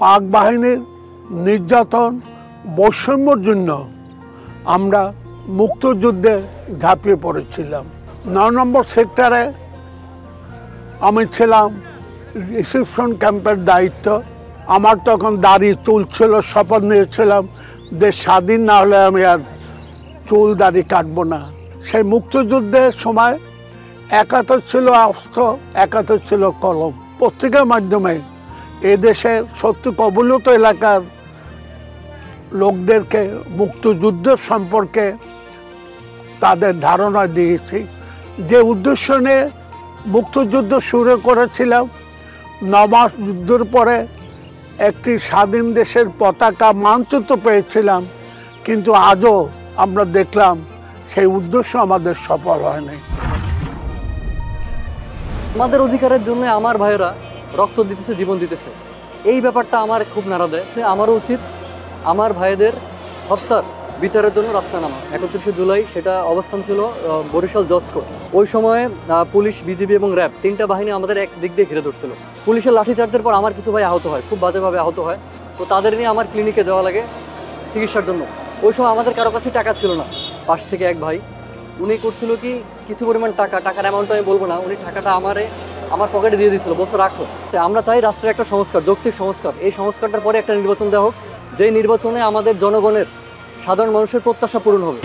পাক বাহিনীর নির্যাতন বৈষম্যর জন্য আমরা মুক্তিযুদ্ধে ঝাঁপিয়ে পড়েছিলাম। ৯ নম্বর সেক্টরে আমি ছিলাম রিসেপশন ক্যাম্পের দায়িত্ব। আমার তখন দাড়ি চুল ছিল, শপথ নিয়েছিলাম দেশ স্বাধীন না হলে আমি আর চুল দাড়ি কাটবো না। সেই মুক্তিযুদ্ধের সময় একাত্তর ছিল অস্ত্র, একাত্তর ছিল কলম। পত্রিকার মাধ্যমে এদেশের সত্যি কবলিত এলাকার লোকদেরকে মুক্তিযুদ্ধ সম্পর্কে তাদের ধারণা দিয়েছি। যে উদ্দেশ্য নিয়ে মুক্তিযুদ্ধ শুরু করেছিলাম, ৯ মাস যুদ্ধের পরে একটি স্বাধীন দেশের পতাকা মানচিত্র পেয়েছিলাম, কিন্তু আজও আমরা দেখলাম সেই উদ্দেশ্য আমাদের সফল হয়নি। আমাদের অধিকারের জন্য আমার ভাইয়েরা রক্ত দিতেছে, জীবন দিতেছে, এই ব্যাপারটা আমার খুব নাড়া দেয়। আমারও উচিত আমার ভাইদের হত্যার বিচারের জন্য রাস্তা নামা। ৩১শে জুলাই সেটা অবস্থান ছিল বরিশাল জজ কোর্ট। ওই সময়ে পুলিশ, বিজিবি এবং র্যাব ৩টা বাহিনী আমাদের এক দিক দিয়ে ঘিরে ধরছিল। পুলিশের লাঠিচার্জের পর আমার কিছু ভাই আহত হয়, খুব বাজেভাবে আহত হয়। তো তাদের নিয়ে আমার ক্লিনিকে যাওয়া লাগে চিকিৎসার জন্য। ওই সময় আমাদের কারো কাছে টাকা ছিল না। পাশ থেকে এক ভাই, উনি করছিল কি কিছু পরিমাণ টাকার অ্যামাউন্ট আমি বলবো না, উনি টাকাটা আমার পকেটে দিয়ে দিয়েছিল, বছর রাখো। তো আমরা চাই রাষ্ট্রের একটা সংস্কার, যৌক্তিক সংস্কার। এই সংস্কারটার পরে একটা নির্বাচন দেওয়া হোক, যেই নির্বাচনে আমাদের জনগণের, সাধারণ মানুষের প্রত্যাশা পূরণ হবে।